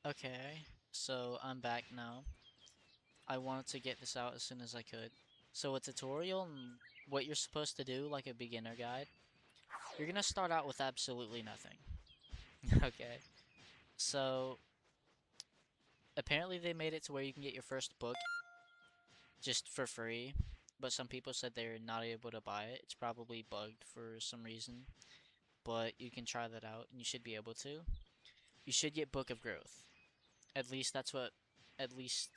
Okay, so I'm back now. I wanted to get this out as soon as I could. So a tutorial and what you're supposed to do, like a beginner guide. You're gonna start out with absolutely nothing. Okay, so apparently they made it to where you can get your first book just for free, but some people said they're not able to buy it. It's probably bugged for some reason, but you can try that out and you should be able to. You should get Book of Growth. At least that's what at least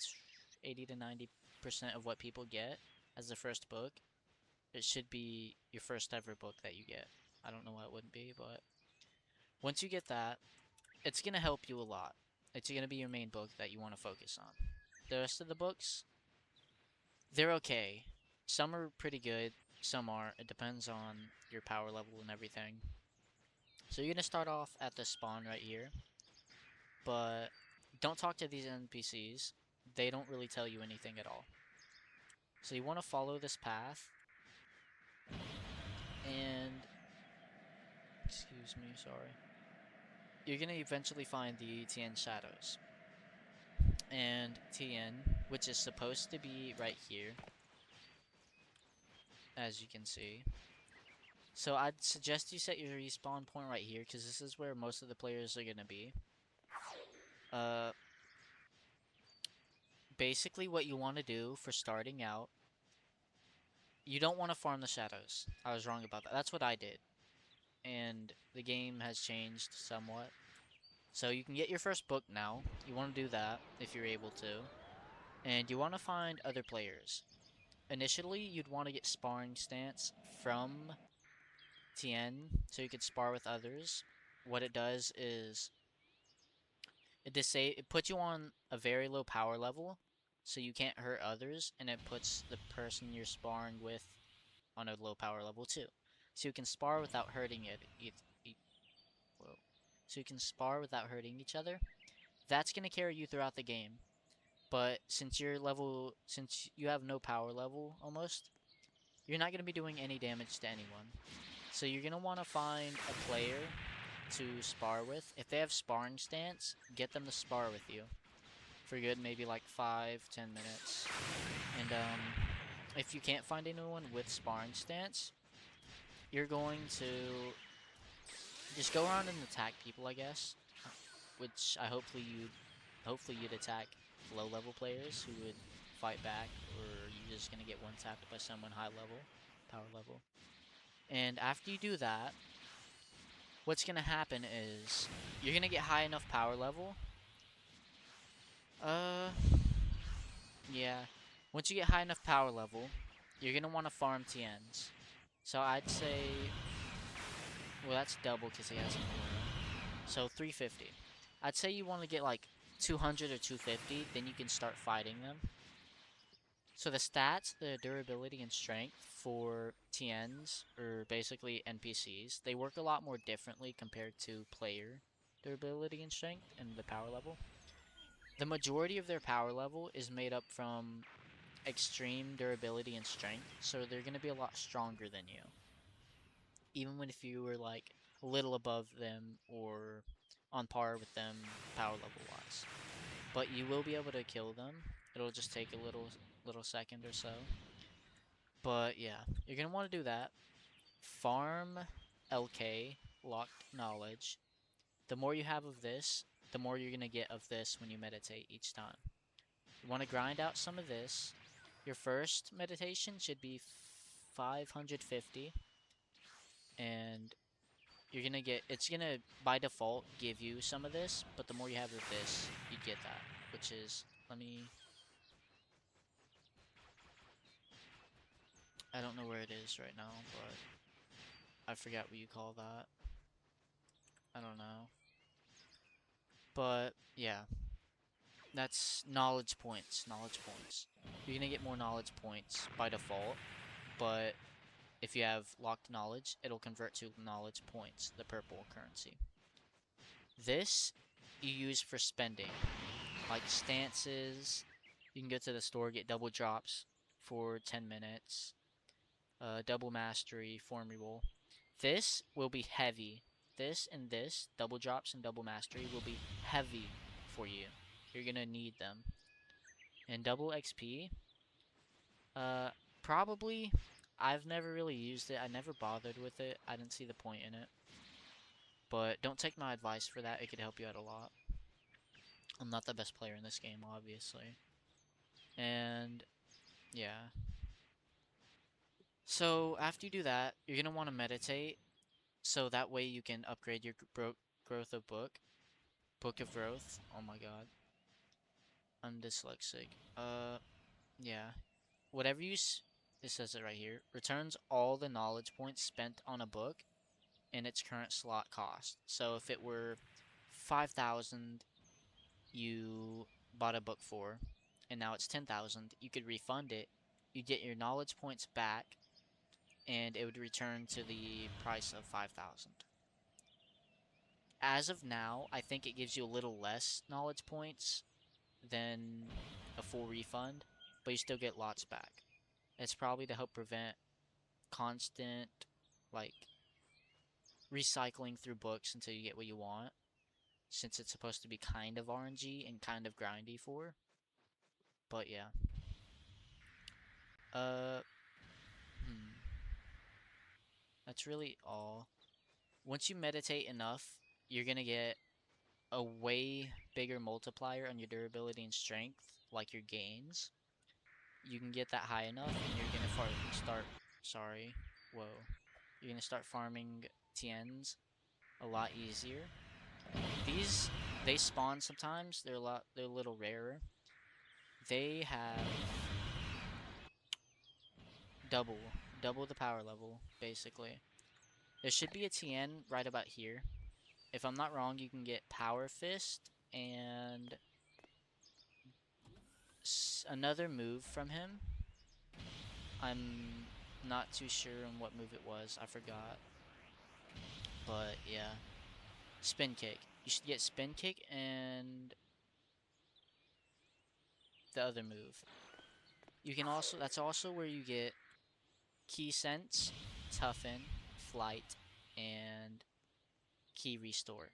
80 to 90% of what people get as the first book. It should be your first ever book that you get. I don't know why it wouldn't be, but once you get that, it's going to help you a lot. It's going to be your main book that you want to focus on. The rest of the books, they're okay. Some are pretty good, some aren't. It depends on your power level and everything. So you're going to start off at the spawn right here, but don't talk to these NPCs. They don't really tell you anything at all. So you want to follow this path, and excuse me, sorry. You're gonna eventually find the TN shadows. And TN, which is supposed to be right here, as you can see. So I'd suggest you set your respawn point right here, because this is where most of the players are gonna be. Uh, Basically what you want to do for starting out, you don't want to farm the shadows. I was wrong about that. That's what I did. And the game has changed somewhat. So you can get your first book now. You want to do that if you're able to. And you want to find other players. Initially, you'd want to get sparring stance from TN so you could spar with others. What it does is it puts you on a very low power level so you can't hurt others, and it puts the person you're sparring with on a low power level too. So you can spar without hurting whoa. So you can spar without hurting each other. That's going to carry you throughout the game. But since you have no power level almost, you're not going to be doing any damage to anyone. So you're going to want to find a player to spar with. If they have sparring stance, get them to spar with you for good, maybe like 5-10 minutes. And if you can't find anyone with sparring stance, you're going to just go around and attack people, I guess. Which hopefully you'd attack low level players who would fight back, or you're just gonna get one tapped by someone high level, power level. And after you do that, what's gonna happen is you're gonna get high enough power level. Uh, yeah. Once you get high enough power level, you're gonna want to farm TNs. So I'd say, well, that's double because he has an aura. So 350. I'd say you want to get like 200 or 250, then you can start fighting them. So the stats, the durability and strength for TNs, or basically NPCs, they work a lot more differently compared to player durability and strength and the power level. The majority of their power level is made up from extreme durability and strength, so they're going to be a lot stronger than you. Even when if you were like a little above them or on par with them power level wise. But you will be able to kill them. It'll just take a little second or so. But yeah, you're gonna want to do that. Farm LK, locked knowledge. The more you have of this, the more you're gonna get of this when you meditate each time. You want to grind out some of this. Your first meditation should be 550, and it's gonna by default give you some of this, but the more you have of this, you get that, which is, I don't know where it is right now, but I forgot what you call that. I don't know. But yeah, that's knowledge points. Knowledge points. You're gonna get more knowledge points by default, but if you have locked knowledge, it'll convert to knowledge points, the purple currency. This you use for spending, like stances. You can go to the store, get double drops for 10 minutes, double mastery, formule. This will be heavy. This and this, double drops and double mastery, will be heavy for you. You're gonna need them. And double XP, uh, probably. I've never really used it. I never bothered with it. I didn't see the point in it. But don't take my advice for that. It could help you out a lot. I'm not the best player in this game, obviously. And yeah. So after you do that, you're gonna want to meditate. So that way you can upgrade your growth of book of growth. Oh my god, I'm dyslexic. Yeah. Whatever you it says it right here. Returns all the knowledge points spent on a book in its current slot cost. So if it were 5,000, you bought a book for, and now it's 10,000, you could refund it. You get your knowledge points back, and it would return to the price of 5,000. As of now, I think it gives you a little less knowledge points than a full refund, but you still get lots back. It's probably to help prevent constant, like, recycling through books until you get what you want, since it's supposed to be kind of RNG and kind of grindy for. But yeah. Uh, hmm. That's really all. Once you meditate enough, you're gonna get a way bigger multiplier on your durability and strength, like your gains. You can get that high enough, and you're gonna start. Sorry, whoa. You're gonna start farming TNs a lot easier. These they spawn sometimes. They're a little rarer. They have double double the power level basically. There should be a TN right about here. If I'm not wrong, you can get Power Fist and another move from him. I'm not too sure on what move it was. I forgot. But yeah. Spin kick. You should get spin kick and the other move. You can also that's also where you get key sense, toughen, flight, and key restore.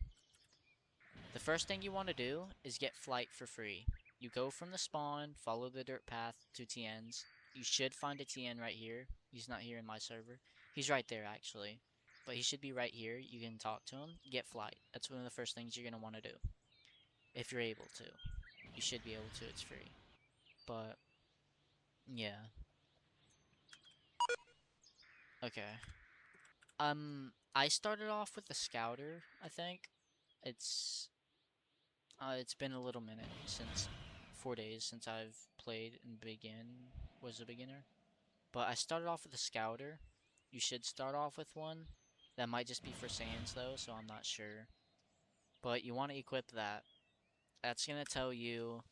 The first thing you want to do is get flight for free. You go from the spawn, follow the dirt path to TN's. You should find a TN right here. He's not here in my server. He's right there actually. But he should be right here. You can talk to him. Get flight. That's one of the first things you're going to want to do. If you're able to. You should be able to. It's free. But, yeah. Okay. I started off with the Scouter, I think. It's been a little minute since 4 days since I've played and was a beginner. But I started off with a Scouter. You should start off with one. That might just be for Sands though, so I'm not sure. But you want to equip that. That's gonna tell you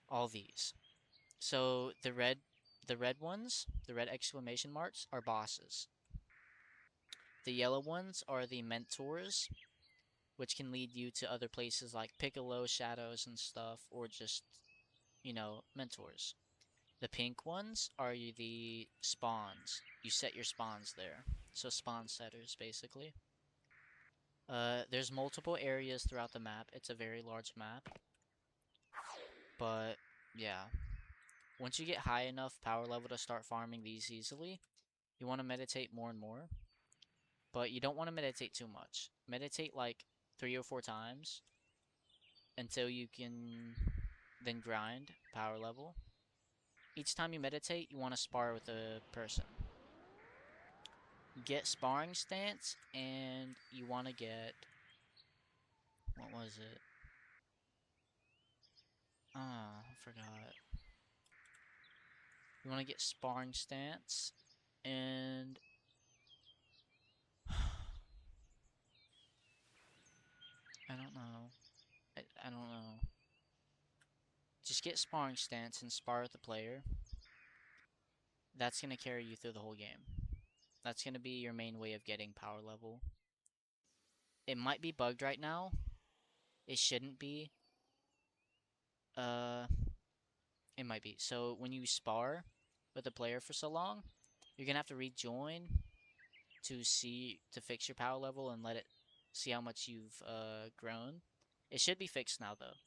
all these. So the red ones, the red exclamation marks are bosses. The yellow ones are the mentors, which can lead you to other places like Piccolo, Shadows, and stuff, or just, mentors. The pink ones are the spawns. You set your spawns there. So spawn setters, basically. There's multiple areas throughout the map. It's a very large map. But, yeah. Once you get high enough power level to start farming these easily, you want to meditate more and more. But you don't want to meditate too much. Meditate like 3 or 4 times until you can then grind power level. Each time you meditate, you want to spar with a person. Get sparring stance, and you want to get, what was it? Ah, I forgot. You want to get sparring stance, and I don't know. I don't know. Just get sparring stance and spar with the player. That's going to carry you through the whole game. That's going to be your main way of getting power level. It might be bugged right now. It shouldn't be. Uh, it might be. So when you spar with a player for so long, you're gonna have to rejoin to fix your power level and let it see how much you've grown. It should be fixed now though.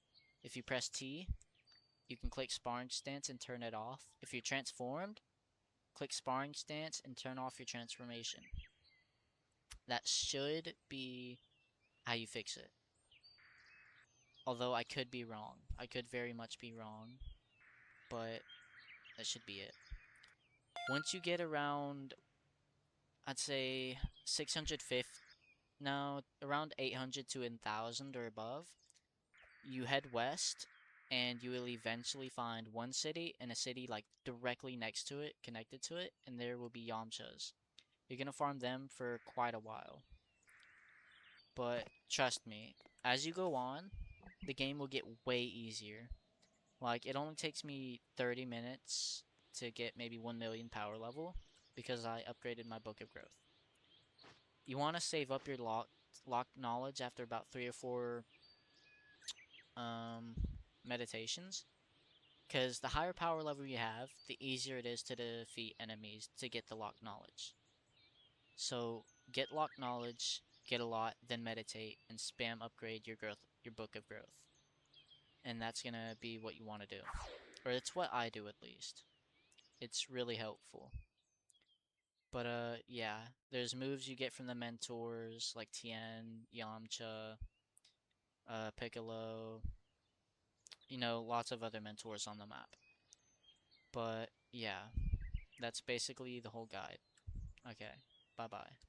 If you press T, you can click Sparring Stance and turn it off. If you're transformed, click Sparring Stance and turn off your transformation. That should be how you fix it. Although I could be wrong. I could very much be wrong. But that should be it. Once you get around, I'd say 650, no, around 800 to 1000 or above, you head west and you will eventually find one city and a city like directly next to it, connected to it, and there will be Yamchas. You're gonna farm them for quite a while. But trust me, as you go on, the game will get way easier. Like, it only takes me 30 minutes to get maybe 1 million power level because I upgraded my Book of Growth. You want to save up your locked knowledge after about 3 or 4 um, meditations, because the higher power level you have, the easier it is to defeat enemies to get the locked knowledge. So get locked knowledge, get a lot, then meditate and spam upgrade your Book of Growth. And that's gonna be what you want to do. Or it's what I do at least. It's really helpful. But yeah, there's moves you get from the mentors like Tien, Yamcha, Piccolo, lots of other mentors on the map. But yeah, that's basically the whole guide. Okay, bye bye.